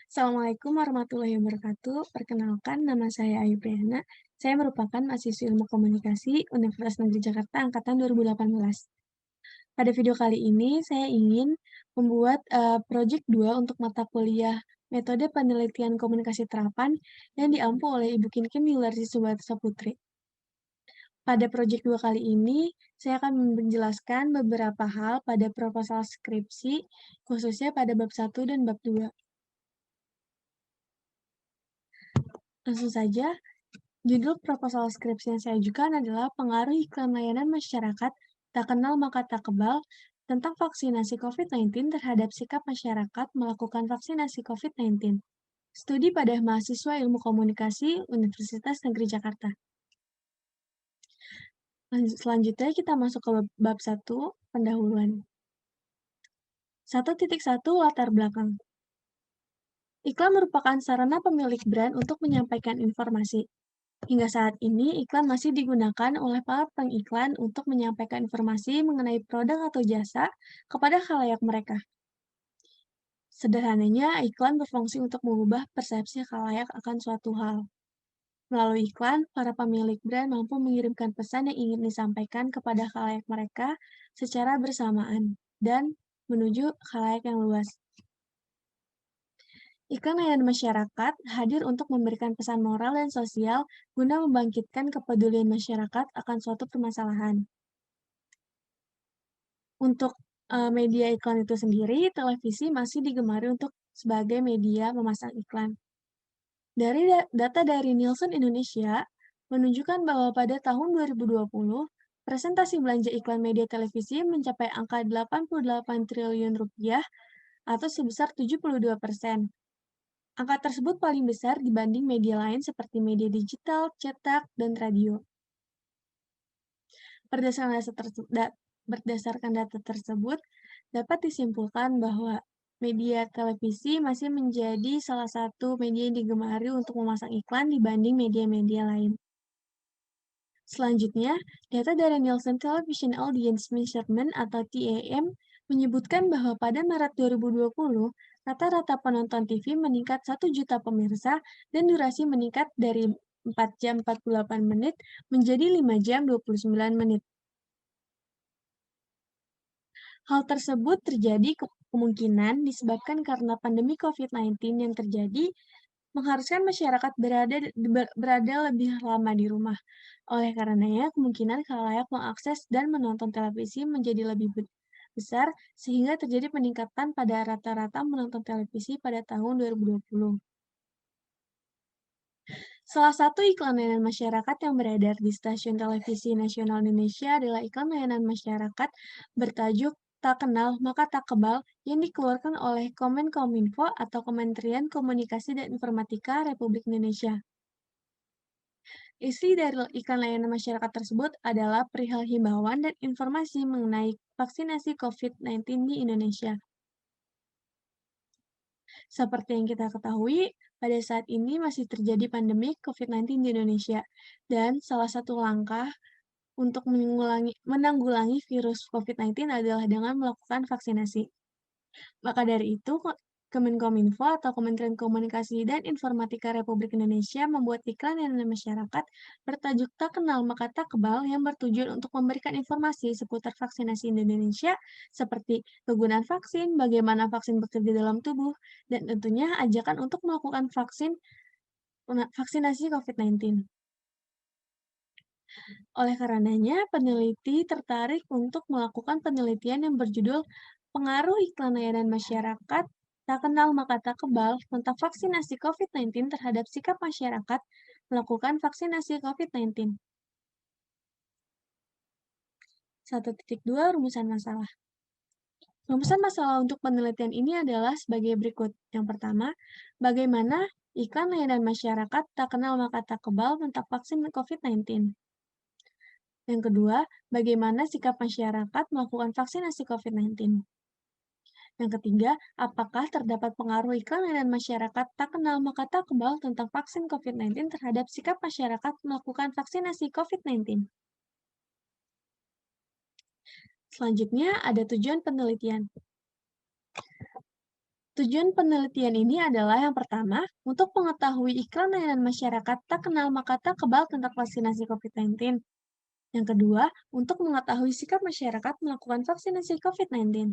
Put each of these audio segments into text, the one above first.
Assalamualaikum warahmatullahi wabarakatuh. Perkenalkan, nama saya Ayu Priyana. Saya merupakan mahasiswi Ilmu Komunikasi Universitas Negeri Jakarta Angkatan 2018. Pada video kali ini, saya ingin membuat project 2 untuk mata kuliah Metode Penelitian Komunikasi Terapan yang diampu oleh Ibu Kinkim Yularti Subarsa Putri. Pada project 2 kali ini, saya akan menjelaskan beberapa hal pada proposal skripsi, khususnya pada bab 1 dan bab 2. Langsung saja, judul proposal skripsi yang saya ajukan adalah Pengaruh Iklan Layanan Masyarakat Tak Kenal Maka Tak Kebal tentang vaksinasi COVID-19 terhadap sikap masyarakat melakukan vaksinasi COVID-19. Studi pada mahasiswa Ilmu Komunikasi Universitas Negeri Jakarta. Selanjutnya kita masuk ke bab 1, pendahuluan. 1.1 Latar belakang. Iklan merupakan sarana pemilik brand untuk menyampaikan informasi. Hingga saat ini, iklan masih digunakan oleh para pengiklan untuk menyampaikan informasi mengenai produk atau jasa kepada khalayak mereka. Sederhananya, iklan berfungsi untuk mengubah persepsi khalayak akan suatu hal. Melalui iklan, para pemilik brand mampu mengirimkan pesan yang ingin disampaikan kepada khalayak mereka secara bersamaan dan menuju khalayak yang luas. Iklan layanan masyarakat hadir untuk memberikan pesan moral dan sosial guna membangkitkan kepedulian masyarakat akan suatu permasalahan. Untuk media iklan itu sendiri, televisi masih digemari untuk sebagai media memasang iklan. Dari data dari Nielsen Indonesia menunjukkan bahwa pada tahun 2020, presentasi belanja iklan media televisi mencapai angka 88 triliun rupiah atau sebesar 72%. Angka tersebut paling besar dibanding media lain seperti media digital, cetak, dan radio. Berdasarkan data tersebut, dapat disimpulkan bahwa media televisi masih menjadi salah satu media yang digemari untuk memasang iklan dibanding media-media lain. Selanjutnya, data dari Nielsen Television Audience Measurement atau TAM menyebutkan bahwa pada Maret 2020, rata-rata penonton TV meningkat 1 juta pemirsa dan durasi meningkat dari 4 jam 48 menit menjadi 5 jam 29 menit. Hal tersebut terjadi kemungkinan disebabkan karena pandemi COVID-19 yang terjadi mengharuskan masyarakat berada lebih lama di rumah. Oleh karenanya, kemungkinan khalayak mengakses dan menonton televisi menjadi lebih besar sehingga terjadi peningkatan pada rata-rata menonton televisi pada tahun 2020. Salah satu iklan layanan masyarakat yang beredar di stasiun televisi nasional Indonesia adalah iklan layanan masyarakat bertajuk Tak Kenal Maka Tak Kebal yang dikeluarkan oleh Kemenkominfo atau Kementerian Komunikasi dan Informatika Republik Indonesia. Isi dari iklan layanan masyarakat tersebut adalah perihal himbauan dan informasi mengenai vaksinasi COVID-19 di Indonesia. Seperti yang kita ketahui, pada saat ini masih terjadi pandemi COVID-19 di Indonesia, dan salah satu langkah untuk menanggulangi virus COVID-19 adalah dengan melakukan vaksinasi. Maka dari itu, Kemenkominfo atau Kementerian Komunikasi dan Informatika Republik Indonesia membuat iklan layanan masyarakat bertajuk Tak Kenal Maka Tak Kebal yang bertujuan untuk memberikan informasi seputar vaksinasi di Indonesia seperti kegunaan vaksin, bagaimana vaksin bekerja dalam tubuh, dan tentunya ajakan untuk melakukan vaksinasi COVID-19. Oleh karenanya, peneliti tertarik untuk melakukan penelitian yang berjudul Pengaruh Iklan Layanan Masyarakat Tak Kenal Maka Tak Kebal tentang vaksinasi COVID-19 terhadap sikap masyarakat melakukan vaksinasi COVID-19. 1.2 Rumusan masalah. Rumusan masalah untuk penelitian ini adalah sebagai berikut. Yang pertama, bagaimana iklan layanan masyarakat tak kenal maka tak kebal tentang vaksin COVID-19. Yang kedua, bagaimana sikap masyarakat melakukan vaksinasi COVID-19. Yang ketiga, apakah terdapat pengaruh iklan layanan masyarakat tak kenal maka tak kebal tentang vaksin COVID-19 terhadap sikap masyarakat melakukan vaksinasi COVID-19. Selanjutnya, ada tujuan penelitian. Tujuan penelitian ini adalah yang pertama, untuk mengetahui iklan layanan masyarakat tak kenal maka tak kebal tentang vaksinasi COVID-19. Yang kedua, untuk mengetahui sikap masyarakat melakukan vaksinasi COVID-19.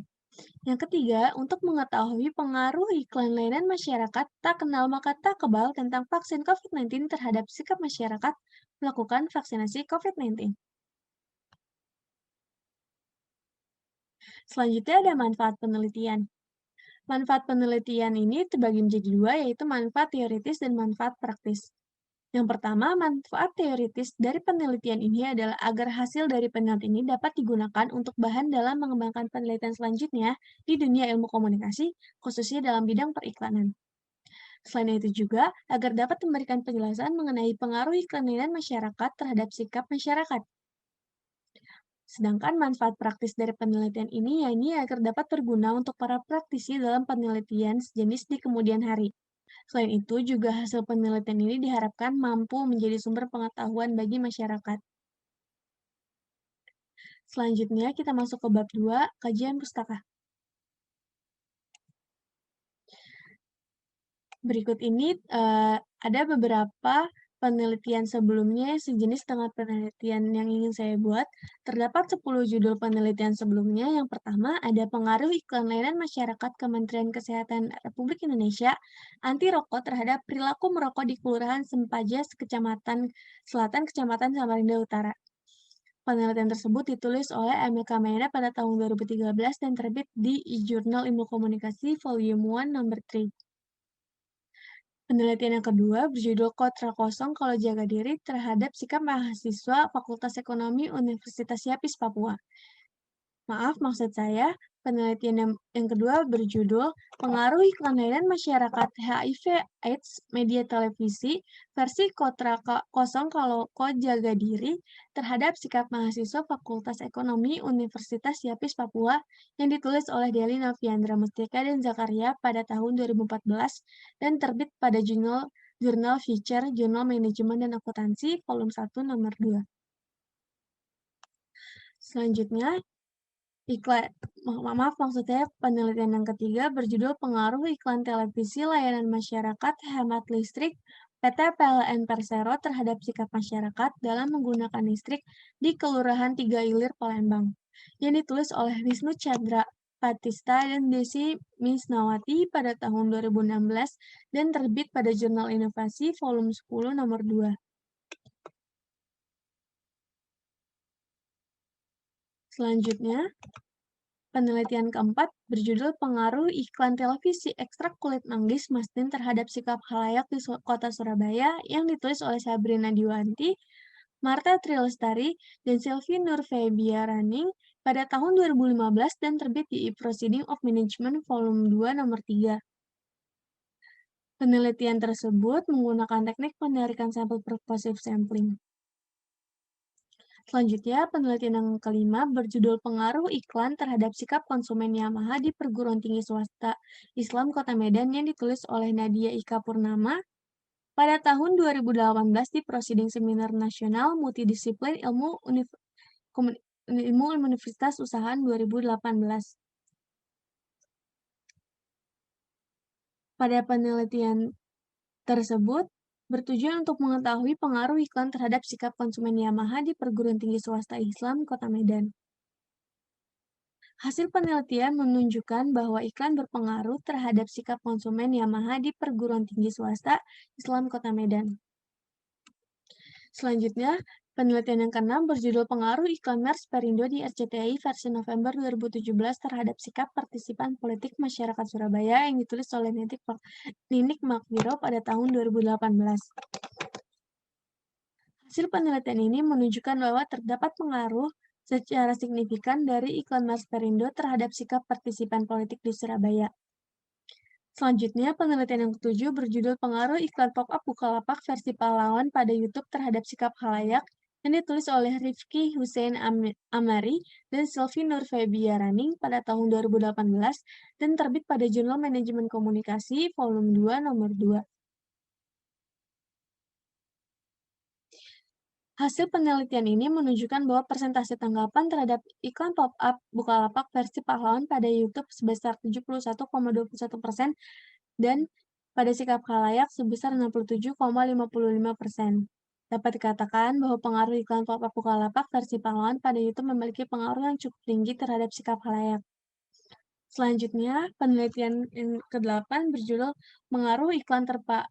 Yang ketiga, untuk mengetahui pengaruh iklan layanan masyarakat tak kenal maka tak kebal tentang vaksin COVID-19 terhadap sikap masyarakat melakukan vaksinasi COVID-19. Selanjutnya ada manfaat penelitian. Manfaat penelitian ini terbagi menjadi dua, yaitu manfaat teoritis dan manfaat praktis. Yang pertama, manfaat teoritis dari penelitian ini adalah agar hasil dari penelitian ini dapat digunakan untuk bahan dalam mengembangkan penelitian selanjutnya di dunia ilmu komunikasi, khususnya dalam bidang periklanan. Selain itu juga, agar dapat memberikan penjelasan mengenai pengaruh iklan layanan masyarakat terhadap sikap masyarakat. Sedangkan manfaat praktis dari penelitian ini yakni agar dapat berguna untuk para praktisi dalam penelitian sejenis di kemudian hari. Selain itu, juga hasil penelitian ini diharapkan mampu menjadi sumber pengetahuan bagi masyarakat. Selanjutnya, kita masuk ke bab 2, kajian pustaka. Berikut ini ada beberapa penelitian sebelumnya sejenis dengan penelitian yang ingin saya buat. Terdapat 10 judul penelitian sebelumnya. Yang pertama, ada pengaruh iklan layanan masyarakat Kementerian Kesehatan Republik Indonesia anti rokok terhadap perilaku merokok di Kelurahan Sempajas, Kecamatan Selatan, Kecamatan Samarinda Utara. Penelitian tersebut ditulis oleh M.K. Maeda pada tahun 2013 dan terbit di e-Journal Ilmu Komunikasi Volume 1 Number 3. Penelitian yang kedua berjudul Kotra Kosong Kalau Jaga Diri terhadap Sikap Mahasiswa Fakultas Ekonomi Universitas Yapis Papua. Maaf, maksud saya, penelitian yang kedua berjudul Pengaruh Iklan Layanan Masyarakat HIV/AIDS Media Televisi versi Kotra Kosong Kalau Ko Jaga Diri terhadap Sikap Mahasiswa Fakultas Ekonomi Universitas Yapis Papua yang ditulis oleh Deli Noviandra Mustika dan Zakaria pada tahun 2014 dan terbit pada Jurnal Future, Jurnal Manajemen dan Akuntansi, Volume 1, Nomor 2. Selanjutnya, maksudnya penelitian yang ketiga berjudul Pengaruh Iklan Televisi Layanan Masyarakat Hemat Listrik PT PLN Persero terhadap sikap masyarakat dalam menggunakan listrik di Kelurahan Tiga Ilir, Palembang, yang ditulis oleh Wisnu Chandra Patista dan Desi Misnawati pada tahun 2016 dan terbit pada Jurnal Inovasi Volume 10 Nomor 2. Selanjutnya, penelitian keempat berjudul Pengaruh Iklan Televisi Ekstrak Kulit Manggis Mastin terhadap Sikap Khalayak di Kota Surabaya yang ditulis oleh Sabrina Diwanti, Marta Trilestari, dan Sylvie Nurfebiaraning pada tahun 2015 dan terbit di E-Proceeding of Management Volume 2 Nomor 3. Penelitian tersebut menggunakan teknik penarikan sampel purposive sampling. Selanjutnya, penelitian yang kelima berjudul Pengaruh Iklan terhadap Sikap Konsumen Yamaha di Perguruan Tinggi Swasta Islam Kota Medan yang ditulis oleh Nadia Ika Purnama pada tahun 2018 di Proceeding Seminar Nasional Multidisiplin Ilmu Universitas Usahaan 2018. Pada penelitian tersebut, bertujuan untuk mengetahui pengaruh iklan terhadap sikap konsumen Yamaha di Perguruan Tinggi Swasta Islam Kota Medan. Hasil penelitian menunjukkan bahwa iklan berpengaruh terhadap sikap konsumen Yamaha di Perguruan Tinggi Swasta Islam Kota Medan. Selanjutnya, penelitian yang keenam berjudul Pengaruh Iklan Mers Perindo di RCTI versi November 2017 terhadap Sikap Partisipan Politik Masyarakat Surabaya yang ditulis oleh Ninik Makviro pada tahun 2018. Hasil penelitian ini menunjukkan bahwa terdapat pengaruh secara signifikan dari iklan Mers Perindo terhadap sikap partisipan politik di Surabaya. Selanjutnya, penelitian yang ketujuh berjudul Pengaruh Iklan Pop-up Bukalapak versi Pahlawan pada YouTube terhadap sikap khalayak yang ditulis oleh Rifki Hussein Amari dan Sylvie Nurfebiaraning pada tahun 2018 dan terbit pada Jurnal Manajemen Komunikasi Volume 2 Nomor 2. Hasil penelitian ini menunjukkan bahwa persentase tanggapan terhadap iklan pop-up Bukalapak versi pahlawan pada YouTube sebesar 71,21% dan pada sikap khalayak sebesar 67,55%. Dapat dikatakan bahwa pengaruh iklan pop-up Bukalapak versi pahlawan pada YouTube memiliki pengaruh yang cukup tinggi terhadap sikap khalayak. Selanjutnya, penelitian yang ke-8 berjudul Pengaruh Iklan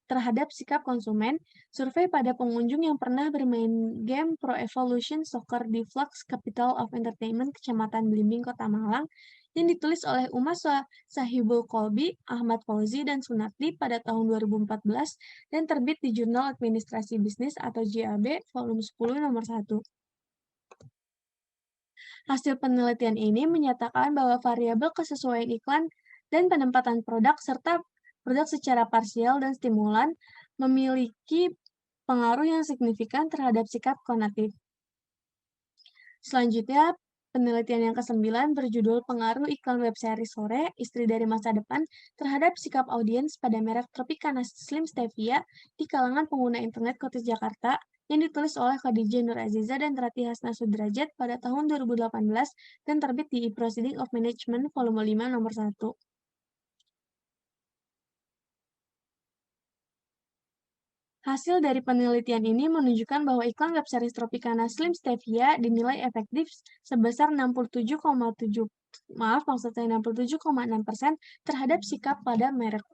Terhadap Sikap Konsumen, survei pada pengunjung yang pernah bermain game Pro Evolution Soccer di Flux Capital of Entertainment, Kecamatan Belimbing, Kota Malang, yang ditulis oleh Sahibul Kolbi, Ahmad Fauzi, dan Sunardi pada tahun 2014 dan terbit di Jurnal Administrasi Bisnis atau JAB, volume 10 nomor 1. Hasil penelitian ini menyatakan bahwa variabel kesesuaian iklan dan penempatan produk serta produk secara parsial dan stimulan memiliki pengaruh yang signifikan terhadap sikap konatif. Selanjutnya, penelitian yang ke-9 berjudul Pengaruh Iklan Web Series Sore, Istri dari Masa Depan terhadap Sikap Audiens pada Merek Tropicana Slim Stevia di kalangan pengguna internet Kota Jakarta, yang ditulis oleh Khadijah Nur Aziza dan Rati Hasna Sudrajat pada tahun 2018 dan terbit di E-Proceeding of Management volume 5 nomor 1. Hasil dari penelitian ini menunjukkan bahwa iklan web series Tropicana Slim Stevia dinilai efektif sebesar 67,6% terhadap sikap pada merek.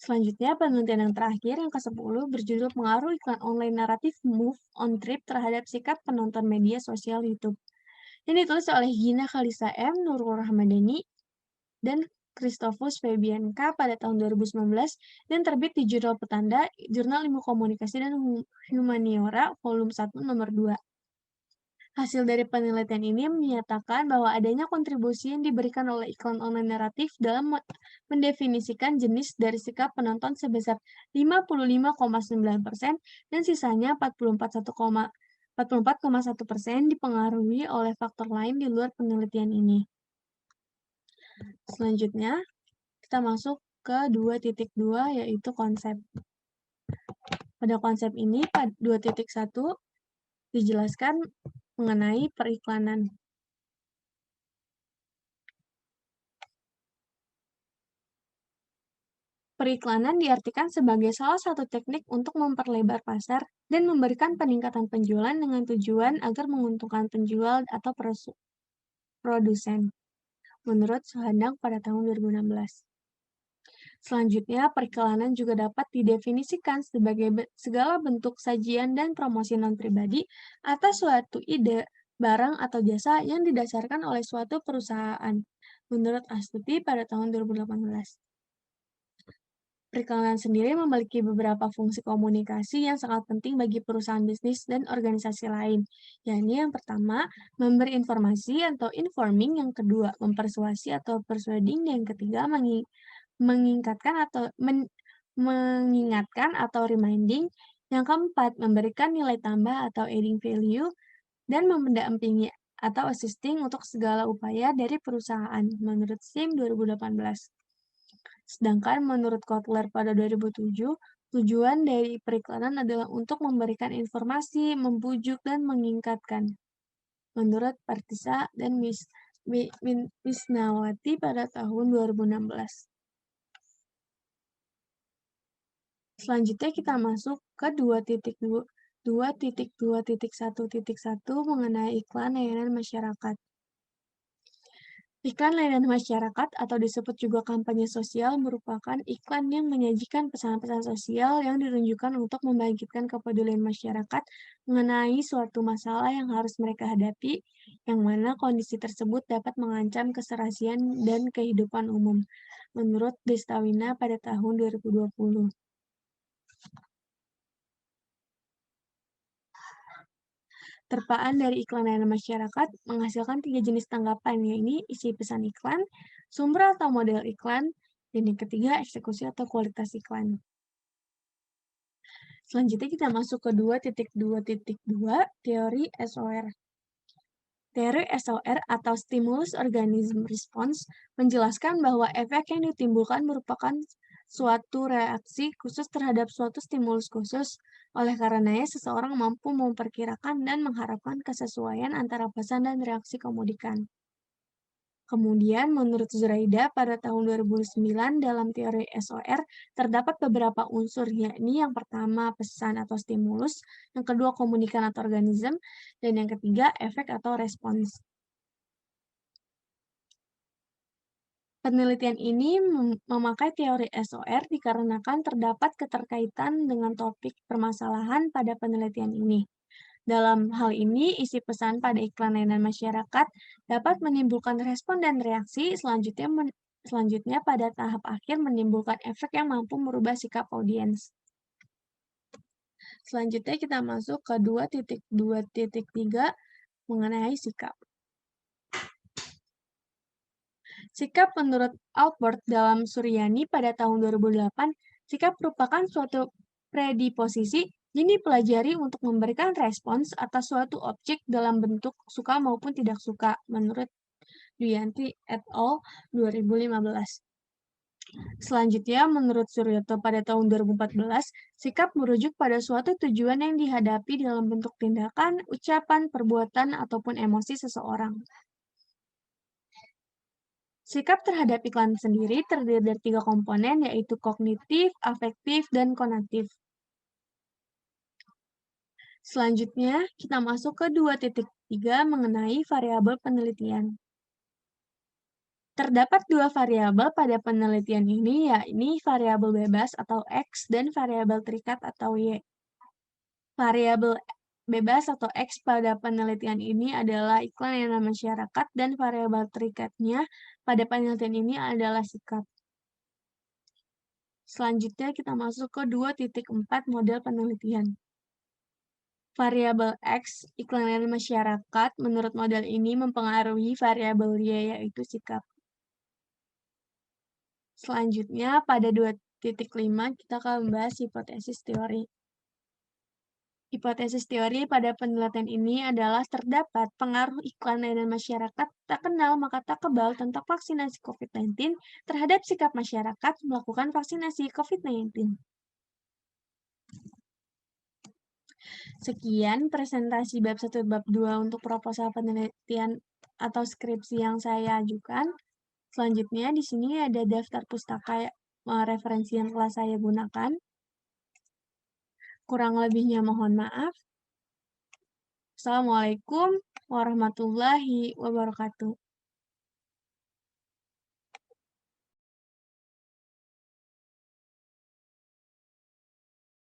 Selanjutnya, penelitian yang terakhir, yang ke-10, berjudul Pengaruh Iklan Online Naratif Move on Trip terhadap Sikap Penonton Media Sosial YouTube, yang ditulis oleh Gina Khalisa M, Nurul Rahmadani, dan Christophus Febianka pada tahun 2019 dan terbit di Jurnal Petanda, Jurnal Ilmu Komunikasi dan Humaniora, volume 1 nomor 2. Hasil dari penelitian ini menyatakan bahwa adanya kontribusi yang diberikan oleh iklan online naratif dalam mendefinisikan jenis dari sikap penonton sebesar 55,9% dan sisanya 44,1% dipengaruhi oleh faktor lain di luar penelitian ini. Selanjutnya, kita masuk ke 2.2 yaitu konsep. Pada konsep ini, pada 2.1 dijelaskan mengenai periklanan. Periklanan diartikan sebagai salah satu teknik untuk memperlebar pasar dan memberikan peningkatan penjualan dengan tujuan agar menguntungkan penjual atau produsen, menurut Suhandang pada tahun 2016. Selanjutnya, periklanan juga dapat didefinisikan sebagai segala bentuk sajian dan promosi non-pribadi atas suatu ide, barang, atau jasa yang didasarkan oleh suatu perusahaan, menurut Astuti pada tahun 2018. Periklanan sendiri memiliki beberapa fungsi komunikasi yang sangat penting bagi perusahaan bisnis dan organisasi lain, yakni yang pertama, memberi informasi atau informing, yang kedua, mempersuasi atau persuading, dan yang ketiga, mengingatkan atau reminding, yang keempat, memberikan nilai tambah atau adding value, dan mendampingi atau assisting untuk segala upaya dari perusahaan, menurut SIM 2018. Sedangkan menurut Kotler pada 2007, tujuan dari periklanan adalah untuk memberikan informasi, membujuk, dan mengingatkan. Menurut Partisa dan Misnawati pada tahun 2016. Selanjutnya kita masuk ke 2.2.1.1 mengenai iklan layanan masyarakat. Iklan layanan masyarakat atau disebut juga kampanye sosial merupakan iklan yang menyajikan pesan-pesan sosial yang ditunjukkan untuk membangkitkan kepedulian masyarakat mengenai suatu masalah yang harus mereka hadapi, yang mana kondisi tersebut dapat mengancam keserasian dan kehidupan umum, menurut Destawina pada tahun 2020. Terpaan dari iklan layanan masyarakat menghasilkan 3 jenis tanggapan, yaitu isi pesan iklan, sumber atau model iklan, dan yang ketiga eksekusi atau kualitas iklan. Selanjutnya kita masuk ke 2.2.2 teori SOR. Teori SOR atau Stimulus Organism Response menjelaskan bahwa efek yang ditimbulkan merupakan suatu reaksi khusus terhadap suatu stimulus khusus. Oleh karenanya, seseorang mampu memperkirakan dan mengharapkan kesesuaian antara pesan dan reaksi komunikan. Kemudian, menurut Zuraida, pada tahun 2009 dalam teori SOR, terdapat beberapa unsur, yakni yang pertama pesan atau stimulus, yang kedua komunikan atau organisme, dan yang ketiga efek atau respons. Penelitian ini memakai teori SOR dikarenakan terdapat keterkaitan dengan topik permasalahan pada penelitian ini. Dalam hal ini, isi pesan pada iklan layanan masyarakat dapat menimbulkan respon dan reaksi, selanjutnya pada tahap akhir menimbulkan efek yang mampu merubah sikap audiens. Selanjutnya kita masuk ke 2.2.3 mengenai sikap. Sikap menurut Albert dalam Suryani pada tahun 2008, sikap merupakan suatu predisposisi yang dipelajari untuk memberikan respons atas suatu objek dalam bentuk suka maupun tidak suka, menurut Duyanti et al. 2015. Selanjutnya, menurut Suryoto pada tahun 2014, sikap merujuk pada suatu tujuan yang dihadapi dalam bentuk tindakan, ucapan, perbuatan, ataupun emosi seseorang. Sikap terhadap iklan sendiri terdiri dari 3 komponen, yaitu kognitif, afektif, dan konatif. Selanjutnya, kita masuk ke 2.3 mengenai variabel penelitian. Terdapat 2 variabel pada penelitian ini, yakni variabel bebas atau X dan variabel terikat atau Y. Variabel bebas atau X pada penelitian ini adalah iklan layanan masyarakat dan variabel terikatnya pada penelitian ini adalah sikap. Selanjutnya kita masuk ke 2.4 model penelitian. Variabel X, iklan layanan masyarakat, menurut model ini mempengaruhi variabel Y, yaitu sikap. Selanjutnya, pada 2.5 kita akan membahas hipotesis teori. Hipotesis teori pada penelitian ini adalah terdapat pengaruh iklan layanan masyarakat tak kenal maka tak kebal tentang vaksinasi COVID-19 terhadap sikap masyarakat melakukan vaksinasi COVID-19. Sekian presentasi bab 1 bab 2 untuk proposal penelitian atau skripsi yang saya ajukan. Selanjutnya di sini ada daftar pustaka referensi yang telah saya gunakan. Kurang lebihnya mohon maaf. Assalamualaikum warahmatullahi wabarakatuh.